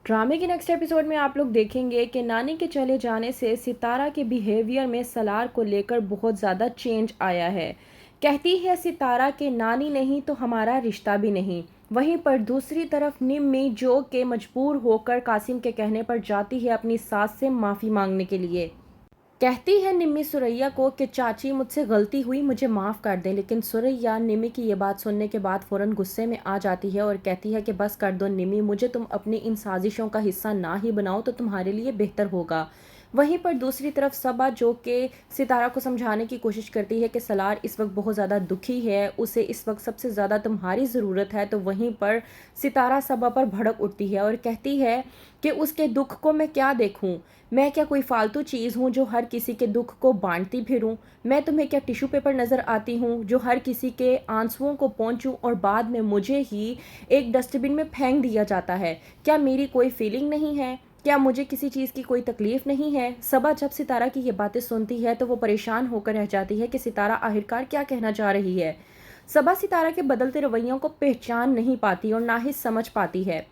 ड्रामे के next episode में आप लोग देखेंगे कि नानी के चले जाने से सितारा के बिहेवियर में सलार को लेकर बहुत ज़्यादा चेंज आया है। कहती है सितारा के नानी नहीं तो हमारा रिश्ता भी नहीं। वहीं पर दूसरी तरफ निम्मी जो के मजबूर होकर कासिम के कहने पर जाती है अपनी सास से माफ़ी मांगने के लिए। कहती है निम्मी सुरैया को कि चाची मुझसे गलती हुई, मुझे माफ़ कर दें। लेकिन सुरैया निम्मी की ये बात सुनने के बाद फ़ौरन गुस्से में आ जाती है और कहती है कि बस कर दो निम्मी, मुझे तुम अपनी इन साजिशों का हिस्सा ना ही बनाओ तो तुम्हारे लिए बेहतर होगा। वहीं पर दूसरी तरफ सबा जो कि सितारा को समझाने की कोशिश करती है कि सलार इस वक्त बहुत ज़्यादा दुखी है, उसे इस वक्त सबसे ज़्यादा तुम्हारी ज़रूरत है। तो वहीं पर सितारा सबा पर भड़क उठती है और कहती है कि उसके दुख को मैं क्या देखूं, मैं क्या कोई फालतू चीज़ हूँ जो हर किसी के दुख को बांटती फिरूं? मैं तुम्हें क्या टिश्यू पेपर नज़र आती हूँ जो हर किसी के आंसुओं को पहुँचूं और बाद में मुझे ही एक डस्टबिन में फेंक दिया जाता है? क्या मेरी कोई फीलिंग नहीं है? क्या मुझे किसी चीज़ की कोई तकलीफ़ नहीं है? सबा जब सितारा की ये बातें सुनती है तो वो परेशान होकर रह जाती है कि सितारा आखिरकार क्या कहना चाह रही है। सबा सितारा के बदलते रवैयों को पहचान नहीं पाती और ना ही समझ पाती है।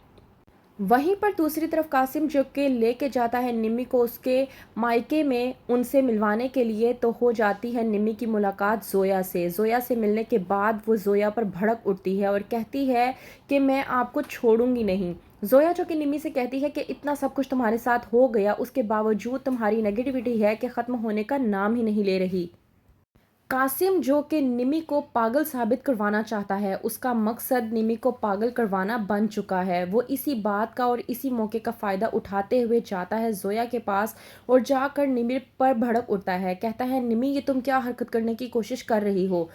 वहीं पर दूसरी तरफ कासिम जो कि लेके जाता है निम्मी को उसके मायके में उनसे मिलवाने के लिए, तो हो जाती है निम्मी की मुलाकात ज़ोया से। ज़ोया से मिलने के बाद वो ज़ोया पर भड़क उठती है और कहती है कि मैं आपको छोड़ूंगी नहीं। ज़ोया जो कि निम्मी से कहती है कि इतना सब कुछ तुम्हारे साथ हो गया, उसके बावजूद तुम्हारी नेगेटिविटी है कि ख़त्म होने का नाम ही नहीं ले रही। कासिम जो कि निमी को पागल साबित करवाना चाहता है, उसका मकसद निमी को पागल करवाना बन चुका है। वो इसी बात का और इसी मौके का फ़ायदा उठाते हुए जाता है ज़ोया के पास और जाकर निमी पर भड़क उठता है। कहता है निमी, ये तुम क्या हरकत करने की कोशिश कर रही हो?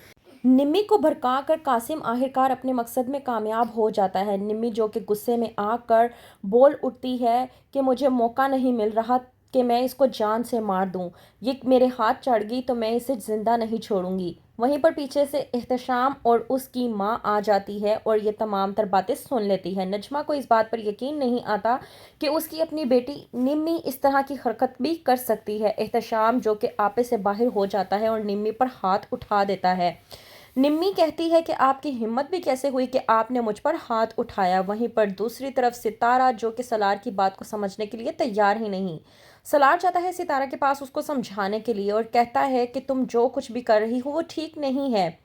निम्मी को भड़का कर कासिम आखिरकार अपने मकसद में कामयाब हो जाता है। निम्मी जो कि गुस्से में आकर बोल उठती है कि मुझे मौका नहीं मिल रहा कि मैं इसको जान से मार दूं। ये मेरे हाथ चढ़ गई तो मैं इसे ज़िंदा नहीं छोड़ूंगी। वहीं पर पीछे से एहतशाम और उसकी माँ आ जाती है और ये तमाम तर बातें सुन लेती है। नजमा को इस बात पर यकीन नहीं आता कि उसकी अपनी बेटी निम्मी इस तरह की हरकत भी कर सकती है। एहतशाम जो कि आपे से बाहर हो जाता है और निम्मी पर हाथ उठा देता है। निम्मी कहती है कि आपकी हिम्मत भी कैसे हुई कि आपने मुझ पर हाथ उठाया। वहीं पर दूसरी तरफ सितारा जो कि सलार की बात को समझने के लिए तैयार ही नहीं। सलार जाता है सितारा के पास उसको समझाने के लिए और कहता है कि तुम जो कुछ भी कर रही हो वो ठीक नहीं है,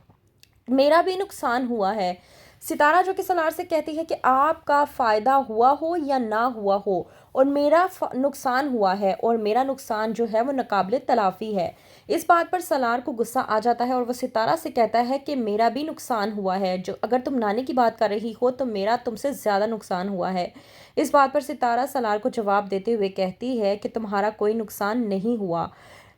मेरा भी नुकसान हुआ है। सितारा जो कि सलार से कहती है कि आपका फ़ायदा हुआ हो या ना हुआ हो और मेरा नुकसान हुआ है और मेरा नुकसान जो है वो नाकाबिले तलाफ़ी है। इस बात पर सलार को गुस्सा आ जाता है और वो सितारा से कहता है कि मेरा भी नुकसान हुआ है, जो अगर तुम नानी की बात कर रही हो तो मेरा तुमसे ज़्यादा नुकसान हुआ है। इस बात पर सितारा सलार को जवाब देते हुए कहती है कि तुम्हारा कोई नुकसान नहीं हुआ।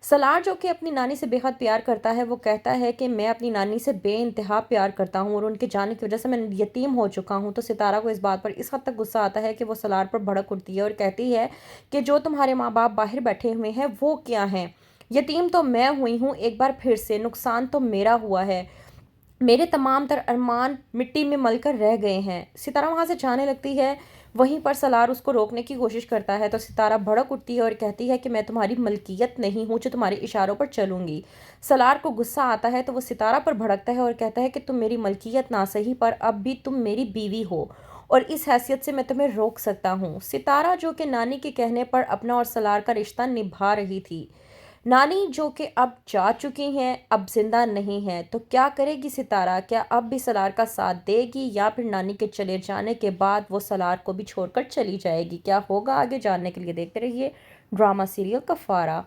सलार जो कि अपनी नानी से बेहद प्यार करता है वो कहता है कि मैं अपनी नानी से बेइंतहा प्यार करता हूँ और उनके जाने की वजह से मैं यतीम हो चुका हूँ। तो सितारा को इस बात पर इस हद तक गुस्सा आता है कि वो सलार पर भड़क उठती है और कहती है कि जो तुम्हारे माँ बाप बाहर बैठे हुए हैं वो क्या हैं, यतीम तो मैं हुई हूँ। एक बार फिर से नुकसान तो मेरा हुआ है, मेरे तमाम तर अरमान मिट्टी में मलकर रह गए हैं। सितारा वहाँ से जाने लगती है। वहीं पर सलार उसको रोकने की कोशिश करता है तो सितारा भड़क उठती है और कहती है कि मैं तुम्हारी मलकियत नहीं हूँ जो तुम्हारे इशारों पर चलूंगी। सलार को गुस्सा आता है तो वो सितारा पर भड़कता है और कहता है कि तुम मेरी मलकियत ना सही पर अब भी तुम मेरी बीवी हो और इस हैसियत से मैं तुम्हें रोक सकता हूँ। सितारा जो कि नानी के कहने पर अपना और सलार का रिश्ता निभा रही थी। नानी जो कि अब जा चुकी हैं, अब जिंदा नहीं है, तो क्या करेगी सितारा? क्या अब भी सलार का साथ देगी या फिर नानी के चले जाने के बाद वो सलार को भी छोड़कर चली जाएगी? क्या होगा आगे जानने के लिए देखते रहिए ड्रामा सीरियल कफारा।